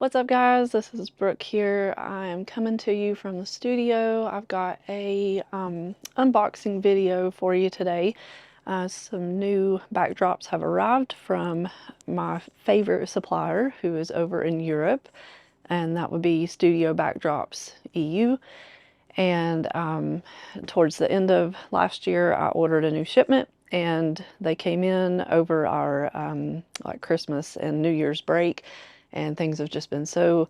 What's up, guys? This is Brooke here. I am coming to you from the studio. I've got a unboxing video for you today. Some new backdrops have arrived from my favorite supplier, who is over in Europe, and that would be Studio Backdrops EU. And towards the end of last year, I ordered a new shipment, and they came in over our like Christmas and New Year's break, and things have just been so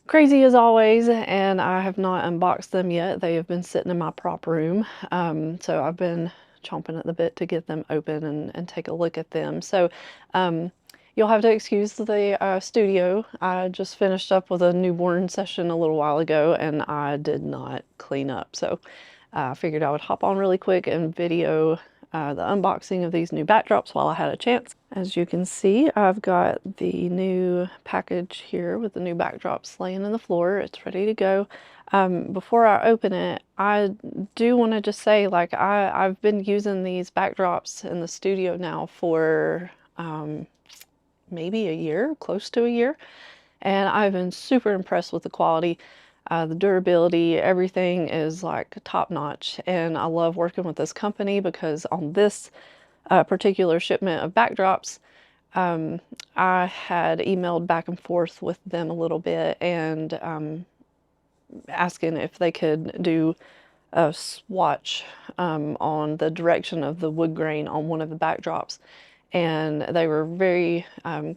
crazy as always, and I have not unboxed them yet. They have been sitting in my prop room, so I've been chomping at the bit to get them open and take a look at them. So you'll have to excuse the studio. I just finished up with a newborn session a little while ago, and I did not clean up, so I figured I would hop on really quick and video the unboxing of these new backdrops while I had a chance. As you can see, I've got the new package here with the new backdrops laying on the floor. It's ready to go. Before I open it, I do want to just say, like, I've been using these backdrops in the studio now for maybe a year, close to a year, and I've been super impressed with the quality. The durability, everything is like top notch, and I love working with this company because on this particular shipment of backdrops, I had emailed back and forth with them a little bit and asking if they could do a swatch on the direction of the wood grain on one of the backdrops. And they were very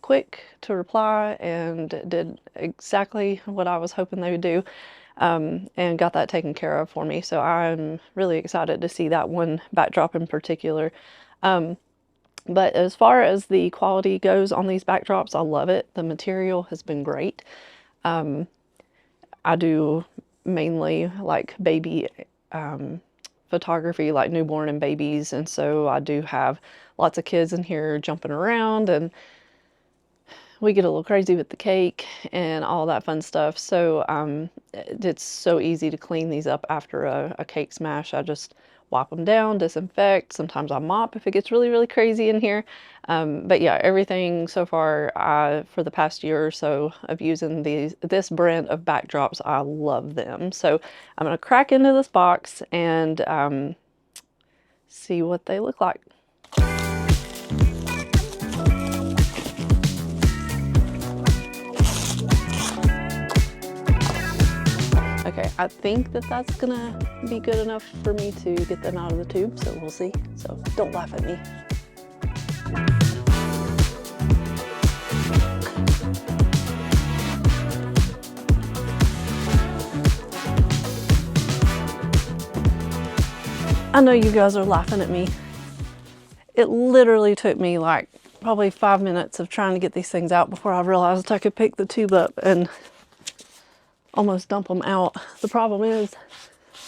quick to reply and did exactly what I was hoping they would do, and got that taken care of for me. So I'm really excited to see that one backdrop in particular. But as far as the quality goes on these backdrops, I love it. The material has been great. I do mainly like baby photography, like newborn and babies, and so I do have lots of kids in here jumping around, and we get a little crazy with the cake and all that fun stuff. So it's so easy to clean these up after a cake smash. I just wipe them down, disinfect. Sometimes I mop if it gets really, really crazy in here. But yeah, everything so far, for the past year or so of using this brand of backdrops, I love them. So I'm gonna crack into this box and see what they look like. Okay, I think that that's gonna be good enough for me to get them out of the tube, so we'll see. So don't laugh at me. I know you guys are laughing at me. It literally took me like probably 5 minutes of trying to get these things out before I realized I could pick the tube up and almost dump them out. The problem is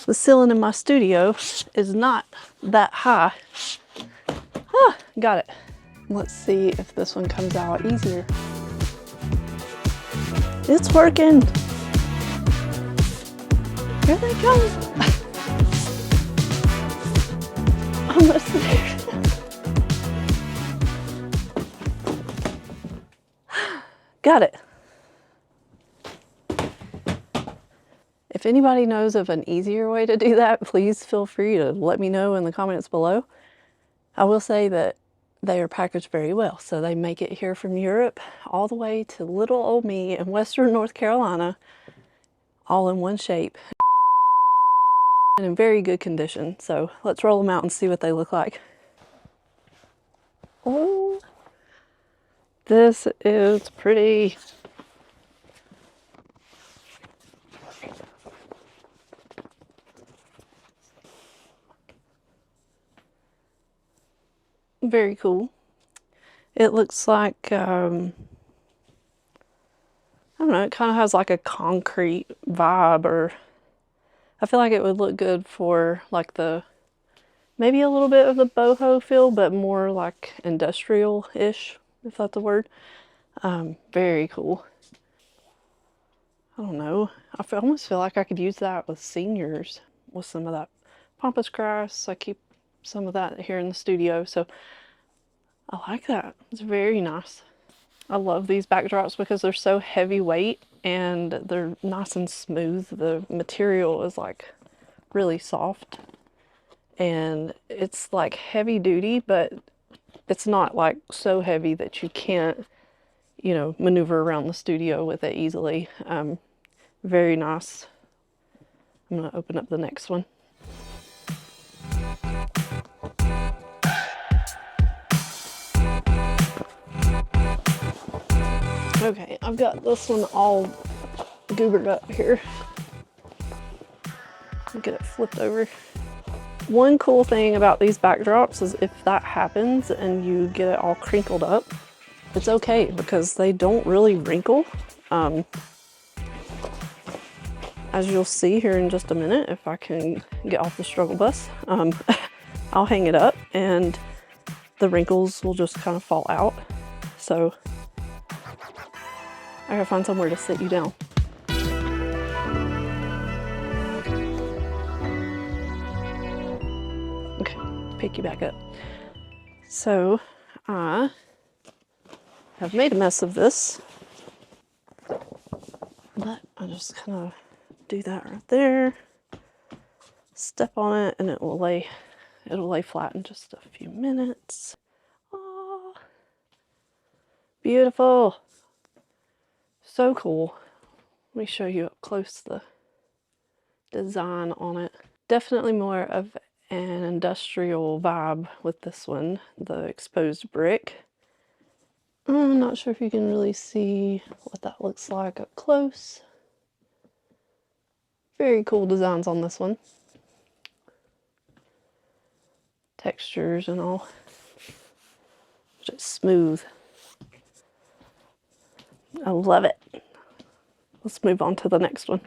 the ceiling in my studio is not that high. Ah, got it. Let's see if this one comes out easier. It's working. Here they come. Almost there. Got it. If anybody knows of an easier way to do that, please feel free to let me know in the comments below. I will say that they are packaged very well. So they make it here from Europe all the way to little old me in Western North Carolina, all in one shape and in very good condition. So let's roll them out and see what they look like. Oh, this is pretty. Very cool. It looks like, I don't know, it kind of has like a concrete vibe, or I feel like it would look good for like maybe a little bit of the boho feel, but more like industrial-ish, if that's a word. Very cool. I don't know. I almost feel like I could use that with seniors, with some of that pampas grass. I keep some of that here in the studio, so I like that. It's very nice. I love these backdrops because they're so heavyweight and they're nice and smooth. The material is like really soft and it's like heavy duty, but it's not like so heavy that you can't, you know, maneuver around the studio with it easily. Very nice. I'm gonna open up the next one. Okay, I've got this one all goobered up here. Get it flipped over. One cool thing about these backdrops is if that happens and you get it all crinkled up, it's okay because they don't really wrinkle. As you'll see here in just a minute, if I can get off the struggle bus, I'll hang it up and the wrinkles will just kind of fall out. So I gotta find somewhere to sit you down. Okay, pick you back up. So I have made a mess of this, but I just kind of do that right there, step on it, and it'll lay flat in just a few minutes. Oh, beautiful. So cool. Let me show you up close the design on it. Definitely more of an industrial vibe with this one, the exposed brick. I'm not sure if you can really see what that looks like up close. Very cool designs on this one. Textures and all. Just smooth. I love it. Let's move on to the next one.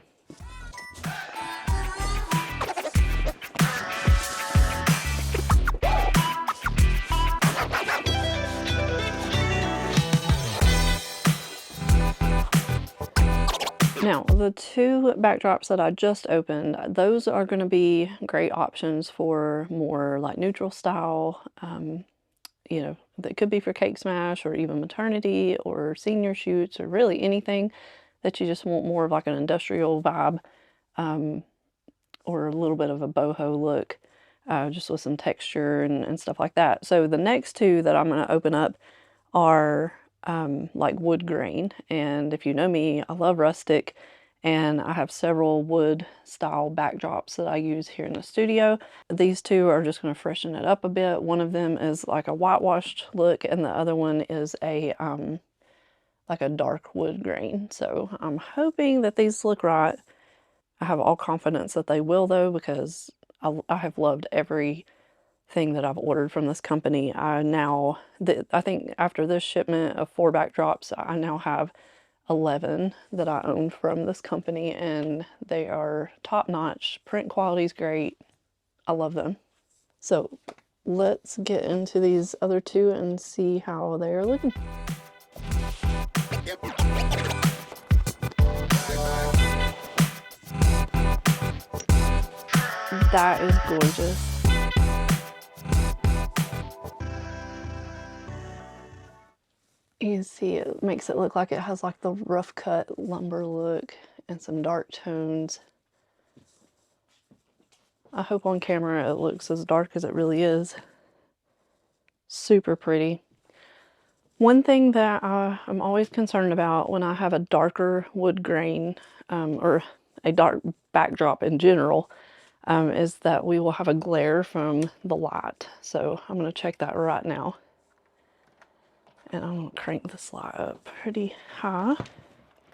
Now, the two backdrops that I just opened, those are going to be great options for more like neutral style, you know, that could be for cake smash or even maternity or senior shoots or really anything that you just want more of like an industrial vibe, or a little bit of a boho look, just with some texture and stuff like that. So the next two that I'm going to open up are like wood grain, and if you know me, I love rustic, and I have several wood style backdrops that I use here in the studio. These two are just going to freshen it up a bit. One of them is like a whitewashed look, and the other one is a like a dark wood grain. So I'm hoping that these look right. I have all confidence that they will though, because I have loved every thing that I've ordered from this company. I think after this shipment of 4 backdrops, I now have 11 that I own from this company, and they are top notch. Print quality is great. I love them. So let's get into these other two and see how they are looking. That is gorgeous. You can see it makes it look like it has like the rough cut lumber look and some dark tones. I hope on camera it looks as dark as it really is. Super pretty. One thing that I'm always concerned about when I have a darker wood grain, or a dark backdrop in general, is that we will have a glare from the light. So I'm going to check that right now. And I'm going to crank this light up pretty high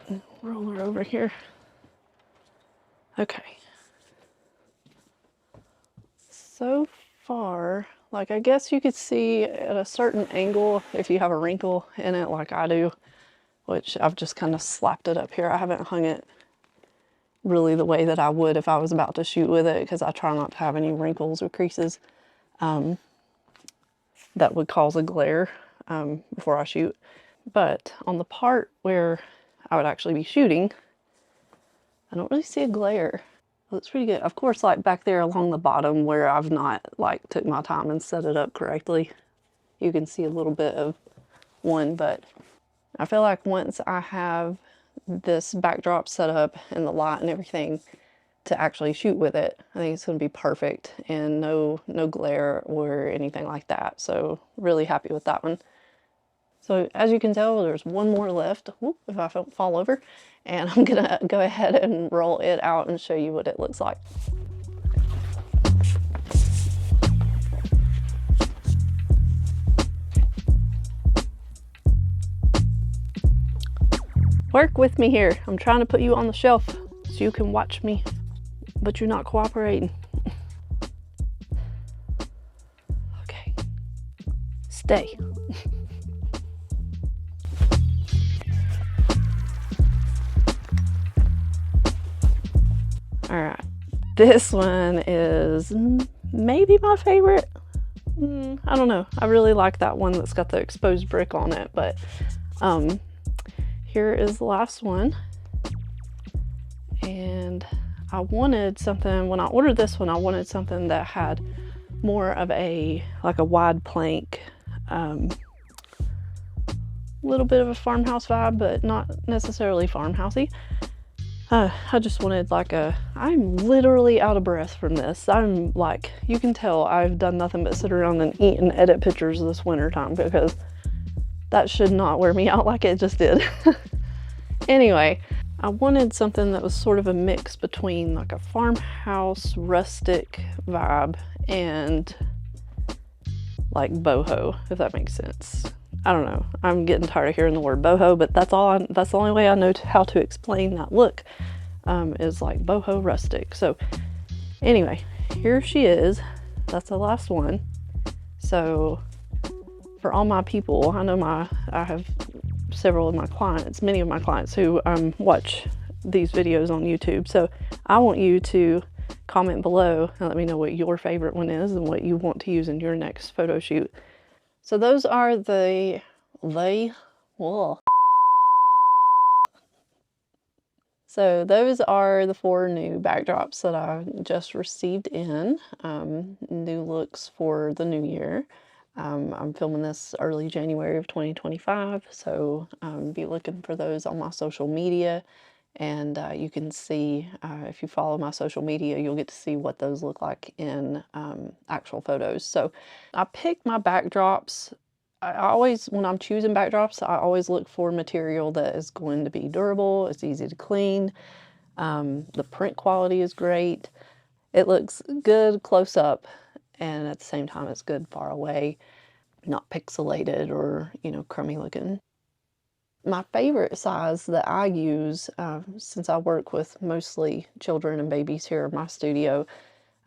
and roll her over here. Okay. So far, like I guess you could see at a certain angle if you have a wrinkle in it like I do, which I've just kind of slapped it up here. I haven't hung it really the way that I would if I was about to shoot with it, because I try not to have any wrinkles or creases that would cause a glare before I shoot. But on the part where I would actually be shooting, I don't really see a glare. It looks pretty good. Of course, like back there along the bottom where I've not like took my time and set it up correctly, you can see a little bit of one, but I feel like once I have this backdrop set up and the light and everything to actually shoot with it, I think it's going to be perfect and no glare or anything like that. So really happy with that one. So as you can tell, there's one more left. Whoop, if I don't fall over, and I'm gonna go ahead and roll it out and show you what it looks like. Work with me here. I'm trying to put you on the shelf so you can watch me, but you're not cooperating. Okay, stay. All right, this one is maybe my favorite. I don't know. I really like that one that's got the exposed brick on it, but here is the last one. And I wanted something, when I ordered this one, I wanted something that had more of a, like a wide plank, little bit of a farmhouse vibe, but not necessarily farmhousey. I just wanted like I'm literally out of breath from this. I'm like, you can tell I've done nothing but sit around and eat and edit pictures this winter time, because that should not wear me out like it just did. Anyway, I wanted something that was sort of a mix between like a farmhouse rustic vibe and like boho, if that makes sense. I don't know. I'm getting tired of hearing the word boho, but that's the only way I know how to explain that look, is like boho rustic. So anyway, here she is. That's the last one. So for all my people, I have several of my clients, many of my clients who watch these videos on YouTube. So I want you to comment below and let me know what your favorite one is and what you want to use in your next photo shoot. So those are So those are the 4 new backdrops that I just received in, new looks for the new year. I'm filming this early January of 2025, so be looking for those on my social media. And you can see, if you follow my social media, you'll get to see what those look like in actual photos. So I pick my backdrops. I always, when I'm choosing backdrops, I always look for material that is going to be durable, it's easy to clean, the print quality is great, it looks good close up, and at the same time it's good far away, not pixelated or, you know, crummy looking. My favorite size that I use, since I work with mostly children and babies here in my studio,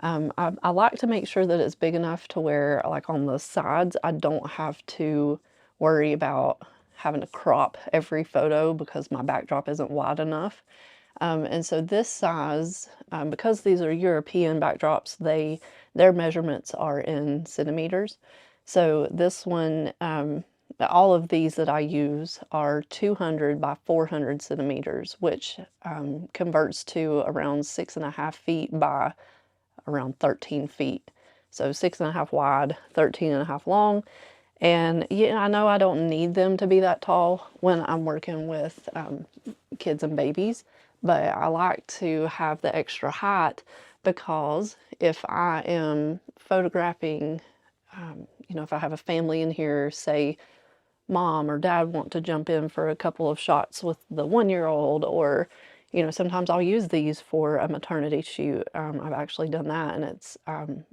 I like to make sure that it's big enough to where, like on the sides, I don't have to worry about having to crop every photo because my backdrop isn't wide enough. And so this size, because these are European backdrops, their measurements are in centimeters. So this one, all of these that I use are 200 by 400 centimeters, which converts to around 6.5 feet by around 13 feet. So 6.5 wide, 13.5 long. And yeah, I know I don't need them to be that tall when I'm working with kids and babies, but I like to have the extra height because if I am photographing, you know, if I have a family in here, say mom or dad want to jump in for a couple of shots with the 1-year-old, or you know, sometimes I'll use these for a maternity shoot. I've actually done that, and it's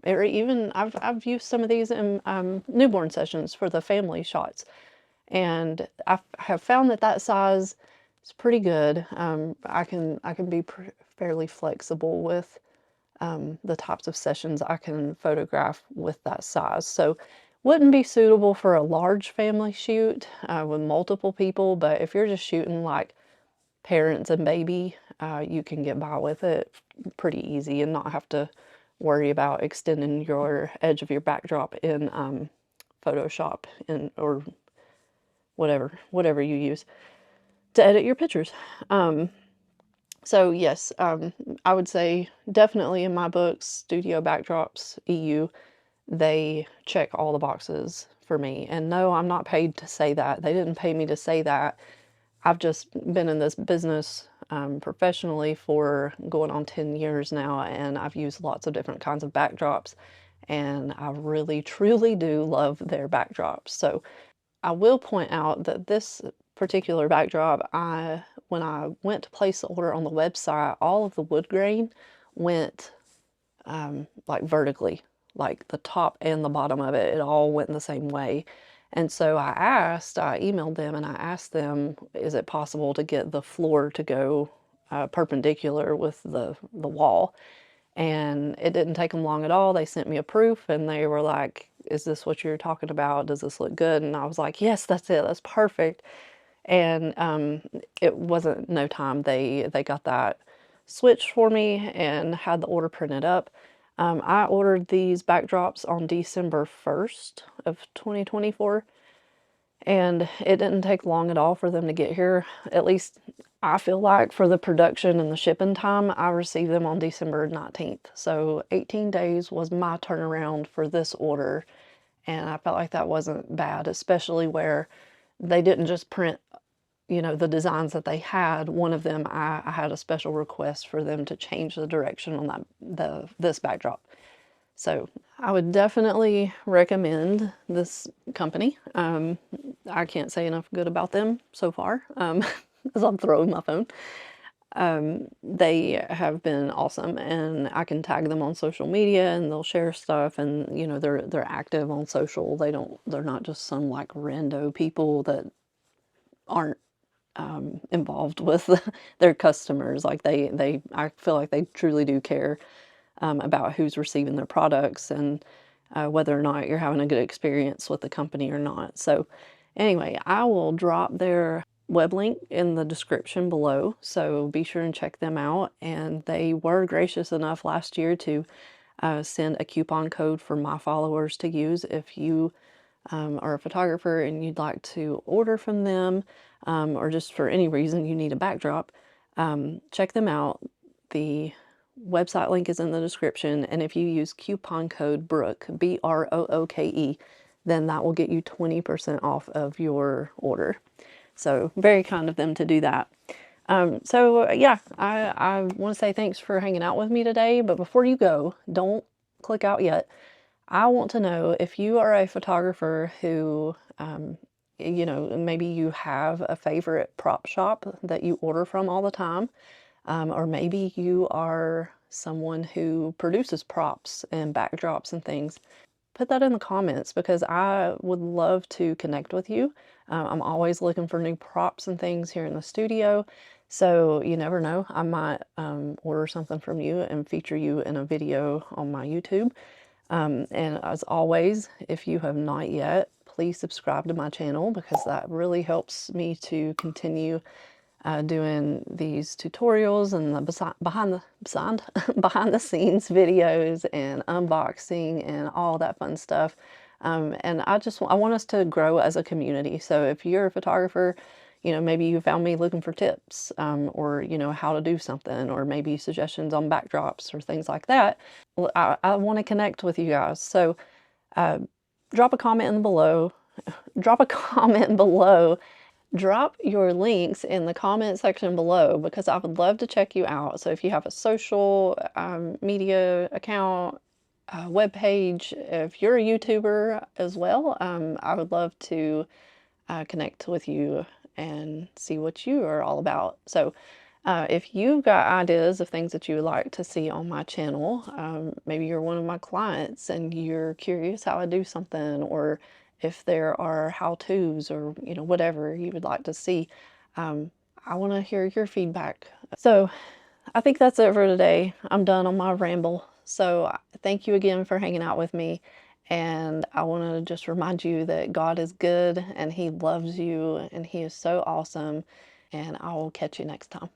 or even I've used some of these in newborn sessions for the family shots, and I have found that size is pretty good. I can be fairly flexible with the types of sessions I can photograph with that size. So wouldn't be suitable for a large family shoot with multiple people, but if you're just shooting like parents and baby, you can get by with it pretty easy and not have to worry about extending your edge of your backdrop in Photoshop or whatever you use to edit your pictures. So yes, I would say definitely in my books, Studio Backdrops EU, they check all the boxes for me. And no, I'm not paid to say that. They didn't pay me to say that. I've just been in this business professionally for going on 10 years now, and I've used lots of different kinds of backdrops, and I really truly do love their backdrops. So I will point out that this particular backdrop, when I went to place the order on the website, all of the wood grain went like vertically, like the top and the bottom of it, it all went in the same way. And so I emailed them and I asked them, is it possible to get the floor to go perpendicular with the wall? And it didn't take them long at all. They sent me a proof and they were like, is this what you're talking about? Does this look good? And I was like, yes, that's it. That's perfect. And it wasn't no time. They got that switched for me and had the order printed up. I ordered these backdrops on December 1st of 2024, and it didn't take long at all for them to get here. At least I feel like for the production and the shipping time, I received them on December 19th. So 18 days was my turnaround for this order, and I felt like that wasn't bad, especially where they didn't just print, you know, the designs that they had. One of them, I had a special request for them to change the direction on this backdrop. So I would definitely recommend this company. I can't say enough good about them so far, as I'm throwing my phone. They have been awesome, and I can tag them on social media and they'll share stuff, and you know, they're active on social. They're not just some like rando people that aren't involved with their customers. Like I feel like they truly do care about who's receiving their products, and whether or not you're having a good experience with the company or not. So anyway, I will drop their web link in the description below, so be sure and check them out. And they were gracious enough last year to send a coupon code for my followers to use if you are a photographer and you'd like to order from them, or just for any reason you need a backdrop. Check them out. The website link is in the description, and if you use coupon code Brooke, BROOKE, then that will get you 20% off of your order. So very kind of them to do that. Yeah, I want to say thanks for hanging out with me today, but before you go, don't click out yet. I want to know if you are a photographer who, you know, maybe you have a favorite prop shop that you order from all the time. Or maybe you are someone who produces props and backdrops and things. Put that in the comments because I would love to connect with you. I'm always looking for new props and things here in the studio. So you never know, I might order something from you and feature you in a video on my YouTube. And as always, if you have not yet, please subscribe to my channel because that really helps me to continue doing these tutorials and the behind the scenes videos and unboxing and all that fun stuff. And I want us to grow as a community. So if you're a photographer, you know, maybe you found me looking for tips, or you know, how to do something, or maybe suggestions on backdrops or things like that. Well, I want to connect with you guys. So drop a comment below. Drop a comment below. Drop your links in the comment section below because I would love to check you out. So if you have a social media account, web page, if you're a YouTuber as well, I would love to connect with you and see what you are all about. So if you've got ideas of things that you would like to see on my channel, maybe you're one of my clients and you're curious how I do something, or if there are how-tos or, you know, whatever you would like to see, I want to hear your feedback. So I think that's it for today. I'm done on my ramble. So thank you again for hanging out with me. And I want to just remind you that God is good and He loves you and He is so awesome. And I will catch you next time.